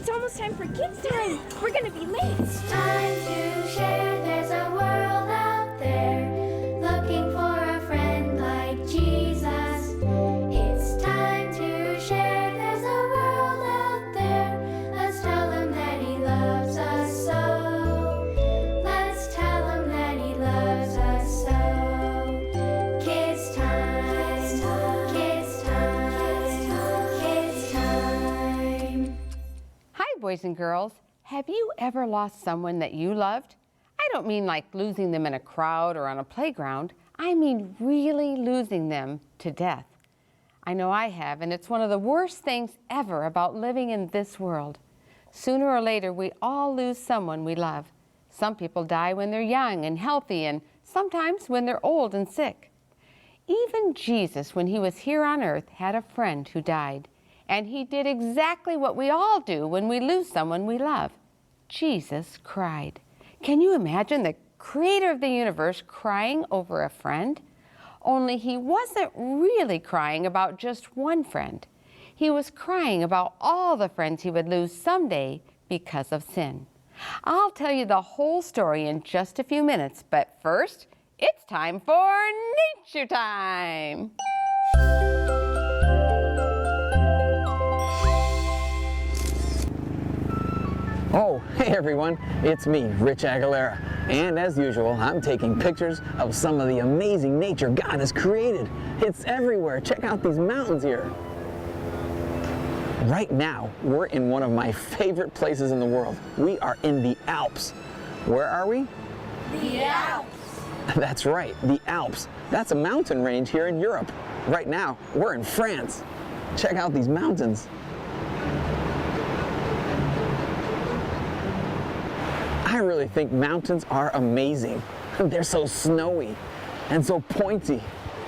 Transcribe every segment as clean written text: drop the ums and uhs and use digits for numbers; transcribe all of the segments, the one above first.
It's almost time for kids' time. We're gonna be late. It's time to share. There's a world out there looking for a friend like Jesus. It's time to share. There's a world out there. Let's tell him that he loves us so. Let's tell him that he loves us so. Kids time. Kids time. Kids time. Hi, boys and girls. Have you ever lost someone that you loved? I don't mean like losing them in a crowd or on a playground. I mean really losing them to death. I know I have, and it's one of the worst things ever about living in this world. Sooner or later, we all lose someone we love. Some people die when they're young and healthy, and sometimes when they're old and sick. Even Jesus, when he was here on earth, had a friend who died. And he did exactly what we all do when we lose someone we love. Jesus cried. Can you imagine the creator of the universe crying over a friend? Only he wasn't really crying about just one friend. He was crying about all the friends he would lose someday because of sin. I'll tell you the whole story in just a few minutes, but first, it's time for Nature Time. Oh, hey everyone, it's me, Rich Aguilera, and as usual, I'm taking pictures of some of the amazing nature God has created. It's everywhere. Check out these mountains here. Right now, we're in one of my favorite places in the world. We are in the Alps. Where are we? The Alps. That's right, the Alps. That's a mountain range here in Europe. Right now, we're in France. Check out these mountains. I really think mountains are amazing. They're so snowy and so pointy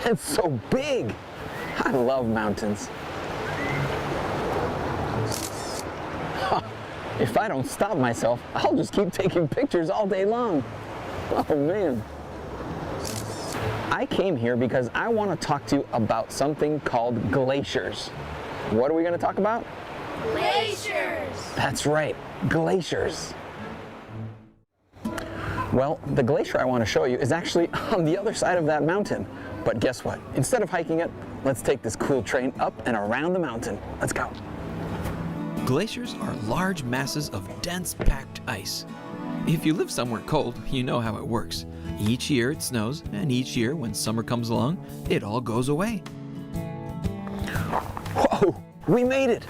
and so big. I love mountains. If I don't stop myself, I'll just keep taking pictures all day long. Oh man. I came here because I want to talk to you about something called glaciers. What are we going to talk about? Glaciers. That's right, glaciers. Well, the glacier I want to show you is actually on the other side of that mountain. But guess what? Instead of hiking it, let's take this cool train up and around the mountain. Let's go. Glaciers are large masses of dense, packed ice. If you live somewhere cold, you know how it works. Each year it snows, and each year when summer comes along, it all goes away. Whoa, we made it.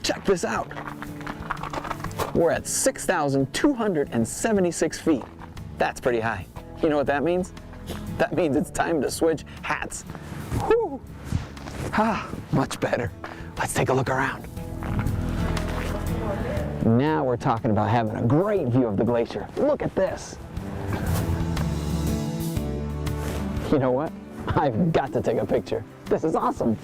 Check this out. We're at 6,276 feet. That's pretty high. You know what that means? That means it's time to switch hats. Whew. Ah, much better. Let's take a look around. Now we're talking about having a great view of the glacier. Look at this. You know what? I've got to take a picture. This is awesome.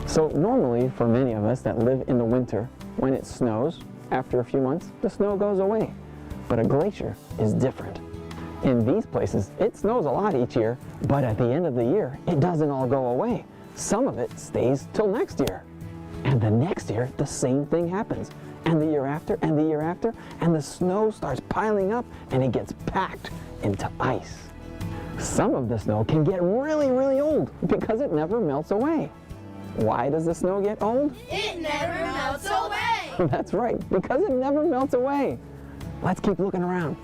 So normally, for many of us that live in the winter, when it snows, after a few months, the snow goes away. But a glacier is different. In these places, it snows a lot each year, but at the end of the year, it doesn't all go away. Some of it stays till next year. And the next year, the same thing happens. And the year after, and the year after, and the snow starts piling up, and it gets packed into ice. Some of the snow can get really, really old because it never melts away. Why does the snow get old? It never melts away. That's right, because it never melts away. Let's keep looking around.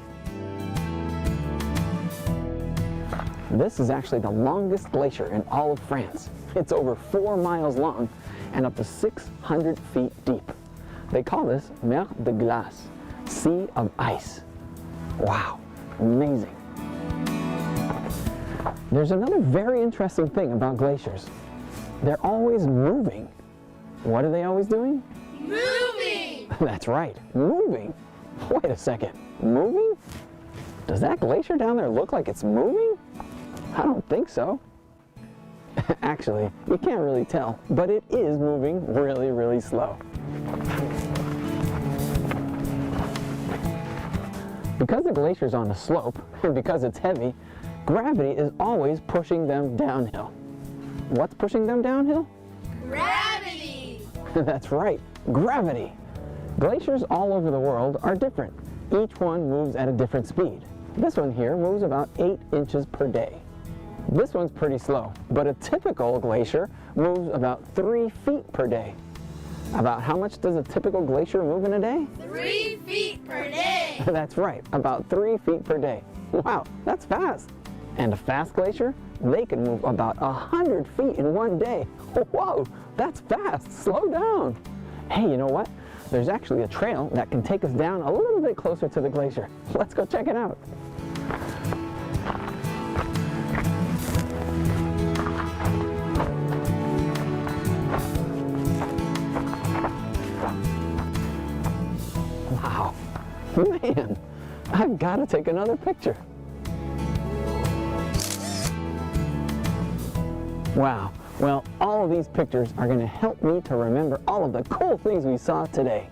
This is actually the longest glacier in all of France. It's over 4 miles long and up to 600 feet deep. They call this Mer de Glace, Sea of Ice. Wow, amazing. There's another very interesting thing about glaciers. They're always moving. What are they always doing? Moving. That's right, moving. Wait a second, moving? Does that glacier down there look like it's moving? I don't think so. Actually, you can't really tell, but it is moving really, really slow. Because the glacier's on a slope, and because it's heavy, gravity is always pushing them downhill. What's pushing them downhill? Gravity. That's right, gravity. Glaciers all over the world are different. Each one moves at a different speed. This one here moves about 8 inches per day. This one's pretty slow, but a typical glacier moves about 3 feet per day. About how much does a typical glacier move in a day? 3 feet per day. That's right, about 3 feet per day. Wow, that's fast. And a fast glacier, they can move about 100 feet in one day. Whoa, that's fast. Slow down. Hey, you know what? There's actually a trail that can take us down a little bit closer to the glacier. Let's go check it out. Wow, man, I've got to take another picture. Wow, well, all of these pictures are going to help me to remember all of the cool things we saw today.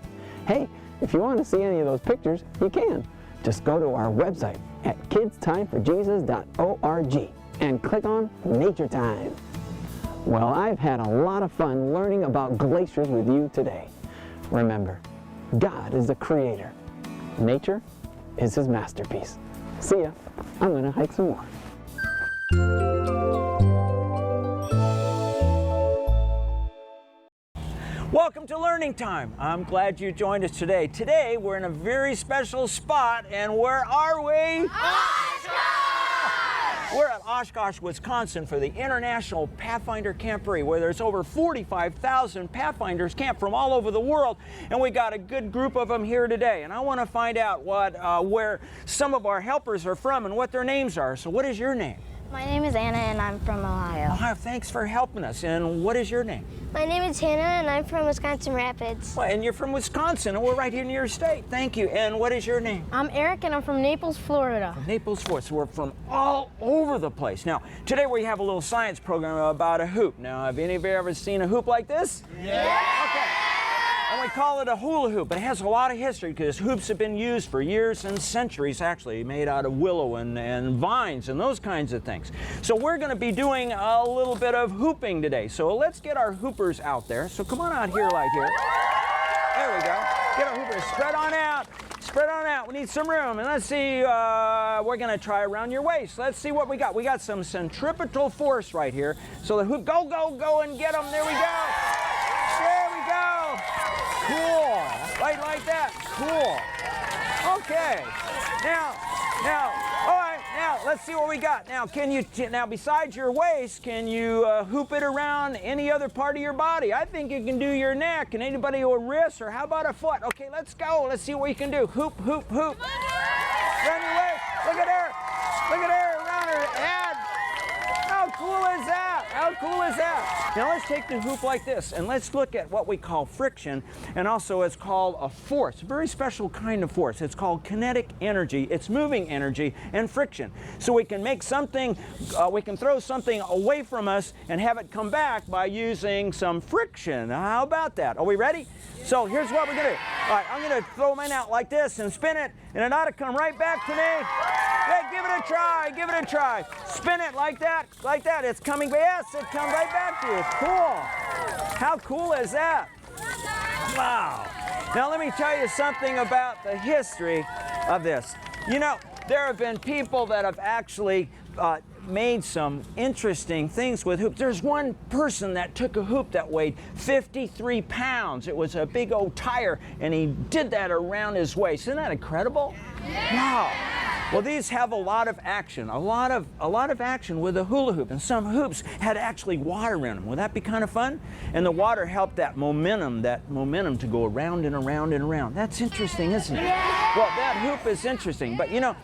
Hey, if you want to see any of those pictures, you can. Just go to our website at kidstimeforjesus.org and click on Nature Time. Well, I've had a lot of fun learning about glaciers with you today. Remember, God is the creator. Nature is his masterpiece. See ya. I'm going to hike some more. Welcome to Learning Time. I'm glad you joined us today. Today we're in a very special spot, and where are we? Oshkosh! We're at Oshkosh, Wisconsin for the International Pathfinder Camporee, where there's over 45,000 Pathfinders camped from all over the world, and we got a good group of them here today. And I want to find out where some of our helpers are from and what their names are. So what is your name? My name is Anna and I'm from Ohio. Ohio, thanks for helping us. And what is your name? My name is Hannah and I'm from Wisconsin Rapids. Well, and you're from Wisconsin, and we're right here in your state. Thank you. And what is your name? I'm Eric and I'm from Naples, Florida. Naples, Florida. So we're from all over the place. Now, today we have a little science program about a hoop. Now, have any of you ever seen a hoop like this? Yeah! Okay. And we call it a hula hoop. It has a lot of history because hoops have been used for years and centuries, actually, made out of willow and vines and those kinds of things. So we're going to be doing a little bit of hooping today. So let's get our hoopers out there. So come on out here like here. There we go. Get our hoopers. Spread on out. Spread on out. We need some room. And let's see, we're going to try around your waist. Let's see what we got. We got some centripetal force right here. So the hoop, go, go, go and get them. There we go. There we go. Cool. Right like that. Cool. Okay. Now, all right. Now, let's see what we got. Now, now besides your waist, can you hoop it around any other part of your body? I think you can do your neck and anybody with wrists, or how about a foot? Okay, let's go. Let's see what you can do. Hoop, hoop, hoop. Around your waist. Look at her. Look at her around her head. How cool is that? How cool is that? Now let's take the hoop like this and let's look at what we call friction, and also it's called a force, a very special kind of force. It's called kinetic energy. It's moving energy and friction. So we can make something, we can throw something away from us and have it come back by using some friction. How about that? Are we ready? So here's what we're gonna do. All right, I'm gonna throw mine out like this and spin it, and it ought to come right back to me. Yeah, give it a try, give it a try. Spin it like that, like that. It's coming, yes, it comes right back to you. Cool. How cool is that? Wow. Now let me tell you something about the history of this. You know, there have been people that have actually made some interesting things with hoops. There's one person that took a hoop that weighed 53 pounds. It was a big old tire, and he did that around his waist. Isn't that incredible? Wow. Well, these have a lot of action, a lot of action with a hula hoop, and some hoops had actually water in them. Would that be kind of fun? And the water helped that momentum to go around and around and around. That's interesting, isn't it? Yeah. Well, that hoop is interesting, but you know,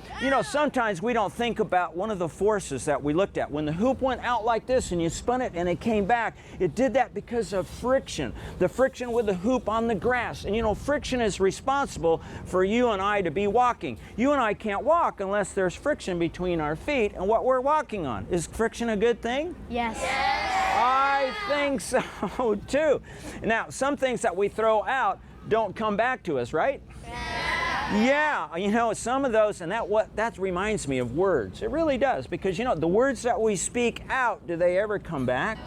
sometimes we don't think about one of the forces that we looked at. When the hoop went out like this and you spun it and it came back, it did that because of friction. The friction with the hoop on the grass. And you know, friction is responsible for you and I to be walking. You and I can't walk unless there's friction between our feet and what we're walking on. Is friction a good thing? Yes. I think so too. Now, some things that we throw out don't come back to us, right? Yeah, you know, some of those, and that reminds me of words. It really does, because you know, the words that we speak out, do they ever come back?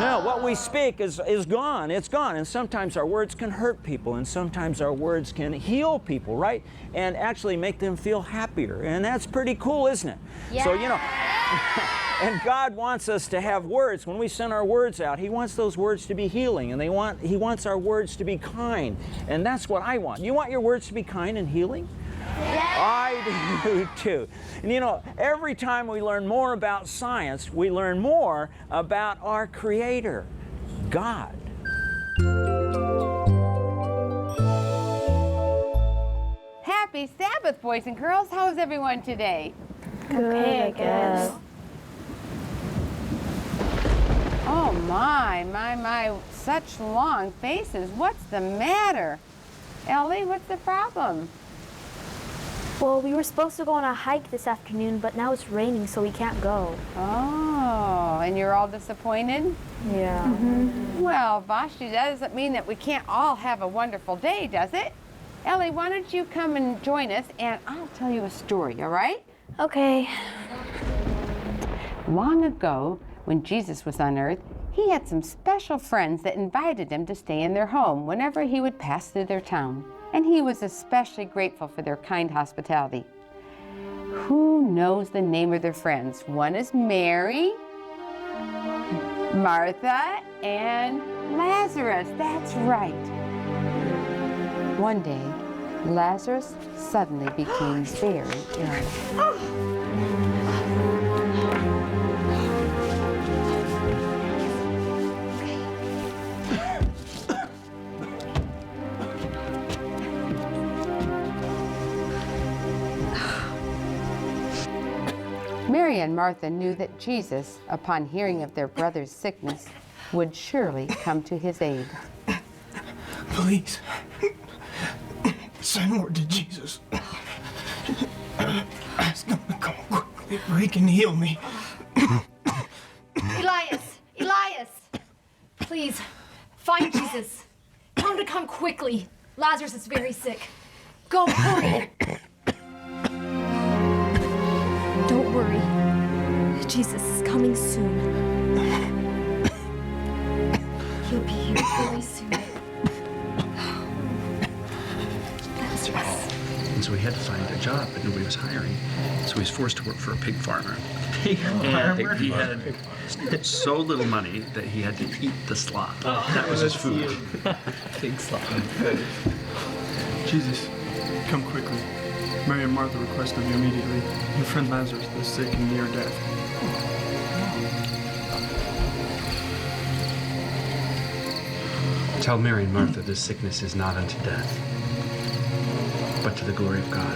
No, what we speak is gone. It's gone. And sometimes our words can hurt people, and sometimes our words can heal people, right? And actually make them feel happier. And that's pretty cool, isn't it? Yeah. So, you know, and God wants us to have words. When we send our words out, He wants those words to be healing, and He wants our words to be kind. And that's what I want. You want your words to be kind and healing? I do too. And you know, every time we learn more about science, we learn more about our Creator, God. Happy Sabbath, boys and girls. How's everyone today? Okay, I guess. Oh my, such long faces. What's the matter? Ellie, what's the problem? Well, we were supposed to go on a hike this afternoon, but now it's raining, so we can't go. Oh, and you're all disappointed? Yeah. Well, Vashti, that doesn't mean that we can't all have a wonderful day, does it? Ellie, why don't you come and join us, and I'll tell you a story, all right? Okay. Long ago, when Jesus was on earth, he had some special friends that invited him to stay in their home whenever he would pass through their town. And he was especially grateful for their kind hospitality. Who knows the name of their friends? One is Mary, Martha, and Lazarus. That's right. One day, Lazarus suddenly became very ill. Mary and Martha knew that Jesus, upon hearing of their brother's sickness, would surely come to his aid. Please, send word to Jesus. Ask him to come quickly where he can heal me. Elias, please, find Jesus. Tell him to come quickly. Lazarus is very sick. Go, hurry. Don't worry. Jesus is coming soon. He'll be here very soon. Lazarus. And so he had to find a job, but nobody was hiring. So he was forced to work for a pig farmer. And he had so little money that he had to eat the slop. That was his food. Pig slop. Jesus, come quickly. Mary and Martha request of you immediately. Your friend Lazarus is sick and near death. Tell Mary and Martha this sickness is not unto death, but to the glory of God.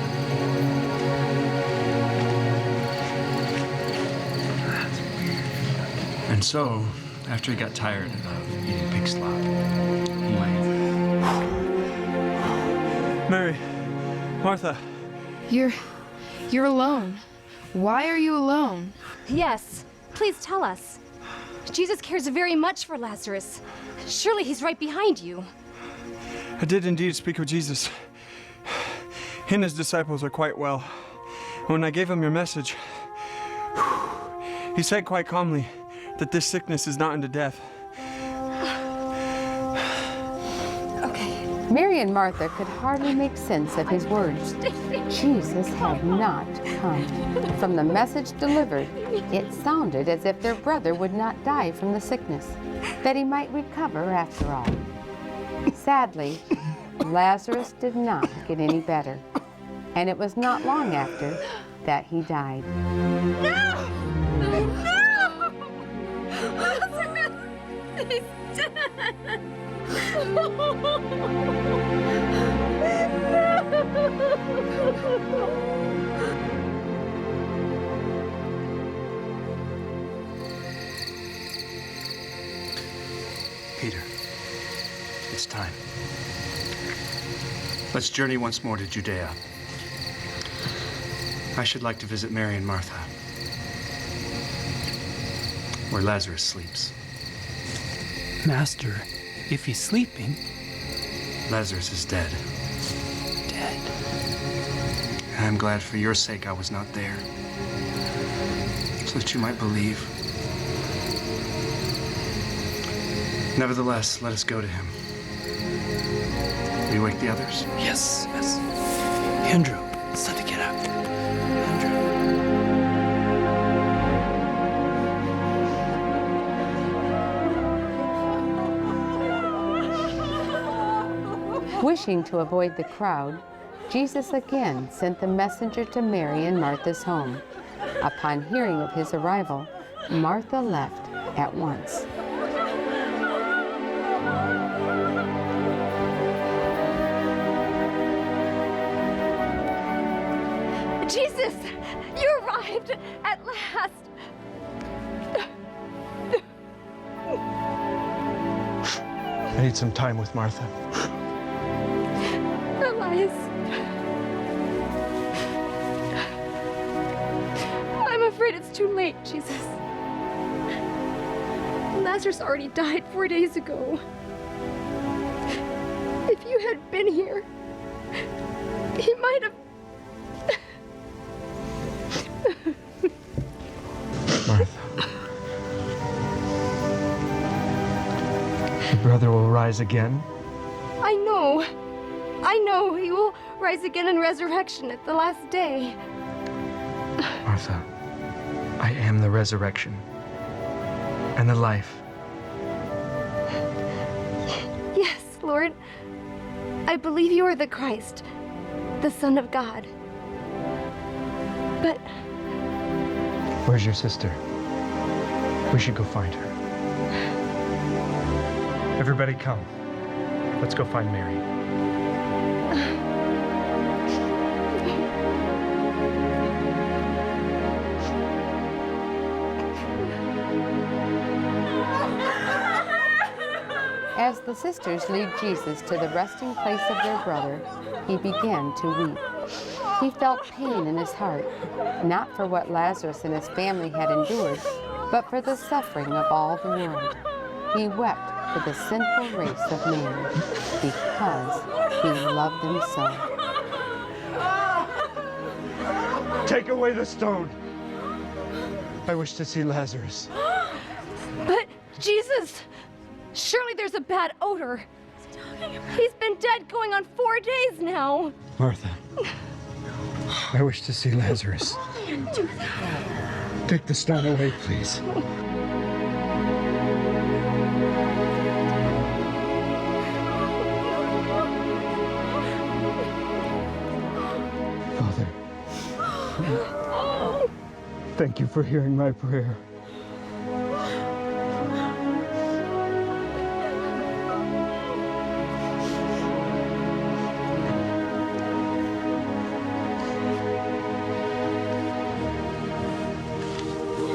And so, after he got tired of eating pig slop, he went. Mary, Martha. You're alone. Why are you alone? Yes, please tell us. Jesus cares very much for Lazarus. Surely he's right behind you. I did indeed speak with Jesus. He and his disciples are quite well. When I gave him your message, he said quite calmly that this sickness is not unto death. Mary and Martha could hardly make sense of his words. Jesus had not come. From the message delivered, it sounded as if their brother would not die from the sickness, that he might recover after all. Sadly, Lazarus did not get any better, and it was not long after that he died. No! No! Lazarus is dead! Peter, it's time. Let's journey once more to Judea. I should like to visit Mary and Martha, where Lazarus sleeps. Master, if he's sleeping... Lazarus is dead. Dead. And I'm glad for your sake I was not there, so that you might believe. Nevertheless, let us go to him. Will you wake the others? Yes, yes. Andrew, it's time to get up. Andrew. Wishing to avoid the crowd, Jesus again sent the messenger to Mary in Martha's home. Upon hearing of his arrival, Martha left at once. Jesus, you arrived at last. I need some time with Martha. Elias. I'm afraid it's too late, Jesus. Lazarus already died 4 days ago. If you had been here, he might have... Martha. Your brother will rise again? I know. I know. He will rise again in resurrection at the last day. Martha, I am the resurrection and the life. Yes, Lord. I believe you are the Christ, the Son of God. But Where's your sister? We should go find her. Everybody come. Let's go find Mary. As the sisters lead Jesus to the resting place of their brother, he began to weep. He felt pain in his heart, not for what Lazarus and his family had endured, but for the suffering of all the world. He wept for the sinful race of man because he loved them so. Take away the stone. I wish to see Lazarus. But, Jesus, surely there's a bad odor. He's been dead going on 4 days now. Martha, I wish to see Lazarus. Take the stone away, please. Father, thank you for hearing my prayer.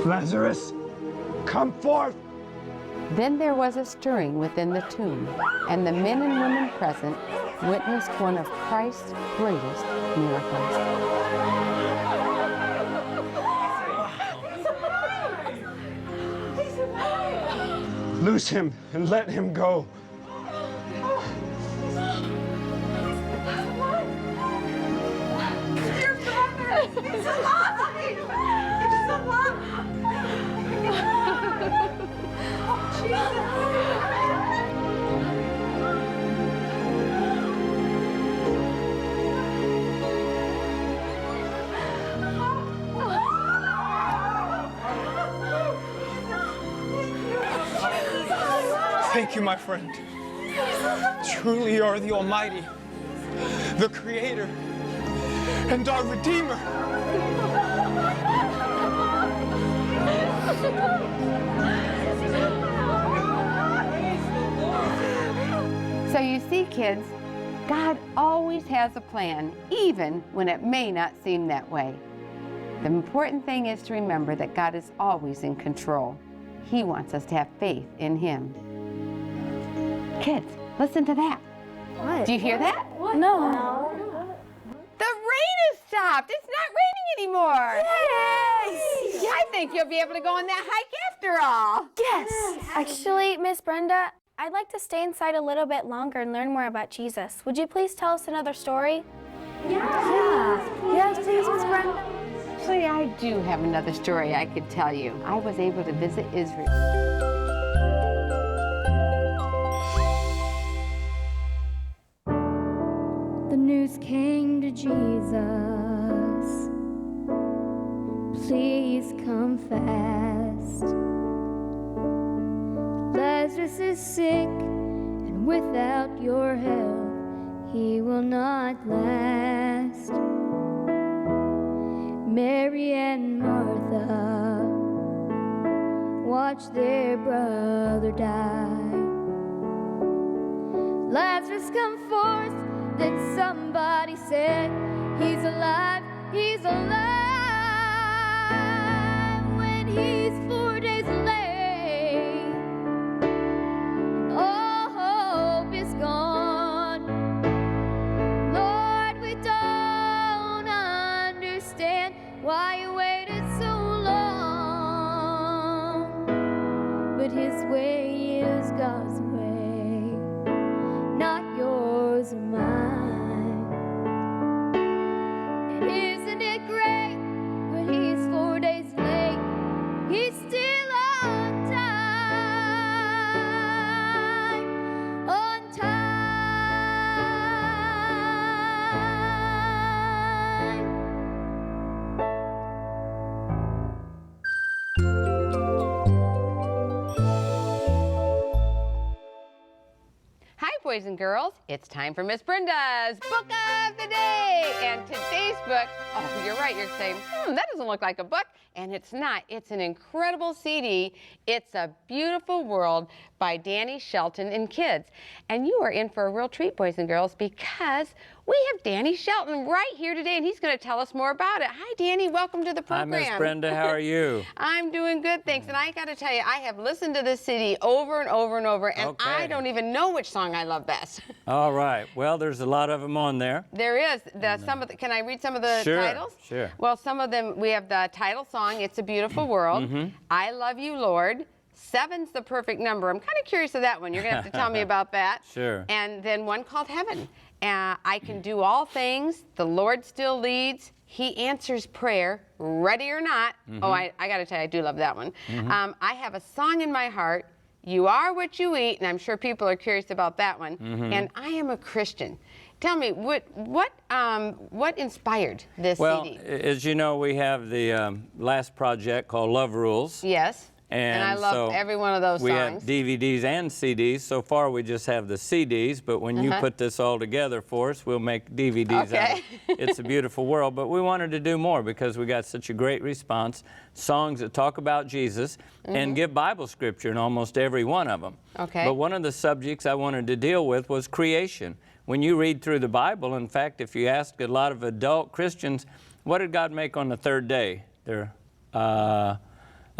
Lazarus, come forth! Then there was a stirring within the tomb, and the men and women present witnessed one of Christ's greatest miracles. Loose him and let him go. It's alive! It's alive! Thank you, my friend. Truly you are the Almighty, the Creator, and our Redeemer. So you see, kids, God always has a plan, even when it may not seem that way. The important thing is to remember that God is always in control. He wants us to have faith in Him. Kids, listen to that. What? Do you hear that? What? No. The rain has stopped. It's not raining anymore. Yay! I think you'll be able to go on that hike after all. Yes. Actually, Miss Brenda, I'd like to stay inside a little bit longer and learn more about Jesus. Would you please tell us another story? Yeah. Yes, please, Miss Brenda. Actually, I do have another story I could tell you. I was able to visit Israel. Lazarus is sick, and without your help, he will not last. Mary and Martha watched their brother die. Lazarus, come forth, then somebody said, he's alive, he's alive. When he's 4 days late, and all hope is gone. Lord, we don't understand why you waited so long. But his way is God's way, not yours or mine. And isn't it great when he's 4 days late, he's still on time, on time. Hi, boys and girls. It's time for Miss Brenda's Book of the Day. And today's book, oh, you're right, you're saying, that doesn't look like a book. And it's not. It's an incredible CD. It's A Beautiful World by Danny Shelton and kids. And you are in for a real treat, boys and girls, because we have Danny Shelton right here today, and he's going to tell us more about it. Hi, Danny. Welcome to the program. Hi, Miss Brenda. How are you? I'm doing good, thanks. And I got to tell you, I have listened to this CD over and over and over, and I don't even know which song I love best. All right. Well, there's a lot of them on there. There is. Can I read some of the titles? Sure. Well, some of them, we have the title song, It's a Beautiful World. I Love You, Lord. 7's the perfect number. I'm kind of curious of that one. You're going to have to tell me about that. Sure. And then one called Heaven. I Can Do All Things. The Lord Still Leads. He Answers Prayer, Ready or Not. Oh, I got to tell you, I do love that one. I Have a Song in My Heart. You Are What You Eat. And I'm sure people are curious about that one. And I Am a Christian. Tell me, what inspired this CD? Well, as you know, we have the last project called Love Rules. Yes. And I love every one of those songs. We have DVDs and CDs. So far, we just have the CDs, but when you put this all together for us, we'll make DVDs out of It's a Beautiful World. But we wanted to do more because we got such a great response. Songs that talk about Jesus and give Bible scripture in almost every one of them. But one of the subjects I wanted to deal with was creation. When you read through the Bible, in fact, if you ask a lot of adult Christians, what did God make on the third day?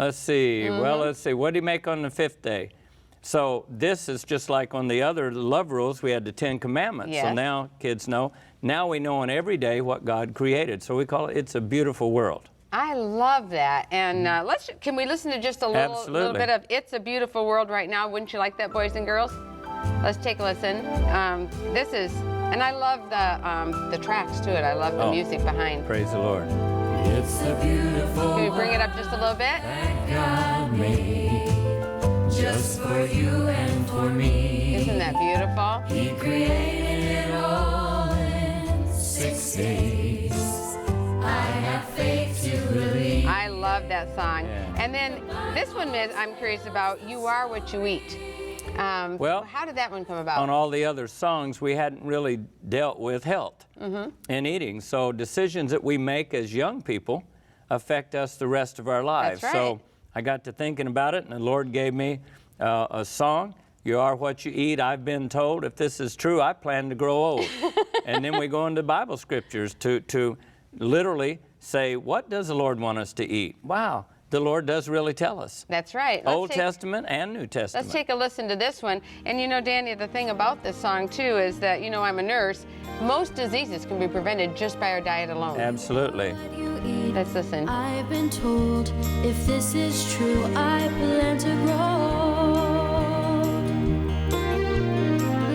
Let's see. Well, let's see. What did he make on the 5th day? So this is just like on the other love rules, we had the 10 Commandments. Yes. So now kids know. Now we know on every day what God created. So we call it It's a Beautiful World. I love that. And can we listen to just a little bit of It's a Beautiful World right now? Wouldn't you like that, boys and girls? Let's take a listen. This is, and I love the tracks to it. I love the music behind. Praise the Lord. It's a beautiful Can we bring it up just a little bit? that God made just for you and for me. Isn't that beautiful? He created it all in 6 days. I have faith to believe. I love that song. And then this one, Miss, I'm curious about, You Are What You Eat. Well, how did that one come about? On all the other songs, we hadn't really dealt with health and eating. So decisions that we make as young people affect us the rest of our lives. That's right. So I got to thinking about it, and the Lord gave me a song, You Are What You Eat. I've been told, if this is true, I plan to grow old. And then we go into Bible scriptures to literally say, what does the Lord want us to eat? Wow. The Lord does really tell us. That's right. Old Testament and New Testament. Let's take a listen to this one. And you know, Danny, the thing about this song, too, is that, you know, I'm a nurse. Most diseases can be prevented just by our diet alone. Absolutely. Let's listen. I've been told if this is true, I plan to grow.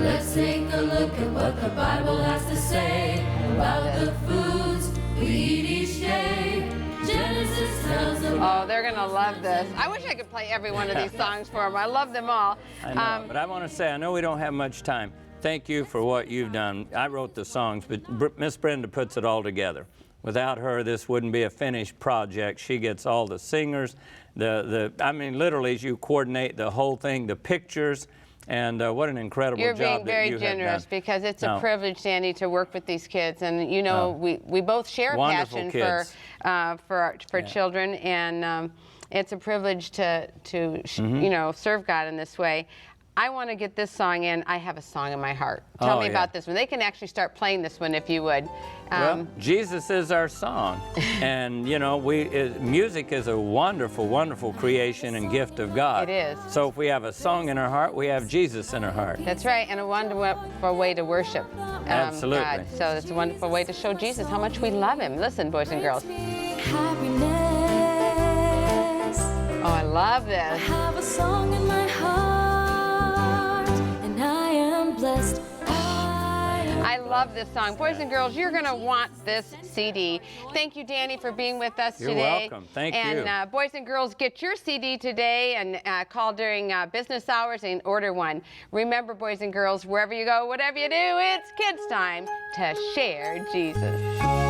Let's take a look at what the Bible has to say about the foods we eat each day. Genesis tells them. Oh, they're going to love this. I wish I could play every one of these songs for them. I love them all. I know, but I want to say, I know we don't have much time. Thank you for what you've done. I wrote the songs, but Miss Brenda puts it all together. Without her, this wouldn't be a finished project. She gets all the singers, I mean, literally, you coordinate the whole thing, the pictures, and what an incredible You're job being very that you have generous done. because it's a privilege, Danny, to work with these kids, and you know we both share a Wonderful passion kids. for children, and it's a privilege to you know, serve God in this way. I want to get this song in. I have a song in my heart. Tell me about this one. They can actually start playing this one if you would. Well, Jesus is our song, and you know, music is a wonderful, wonderful creation and gift of God. It is. So if we have a song in our heart, we have Jesus in our heart. That's right, and a wonderful way to worship Absolutely. God. So it's a wonderful way to show Jesus how much we love him. Listen, boys and girls. Oh, I love this. I have a song in my heart, and I am blessed. I love this song. Boys and girls, you're going to want this CD. Thank you, Danny, for being with us You're today. welcome. Thank you. And boys and girls, get your CD today and call during business hours and order one. Remember, boys and girls, wherever you go, whatever you do, it's kids' time to share Jesus.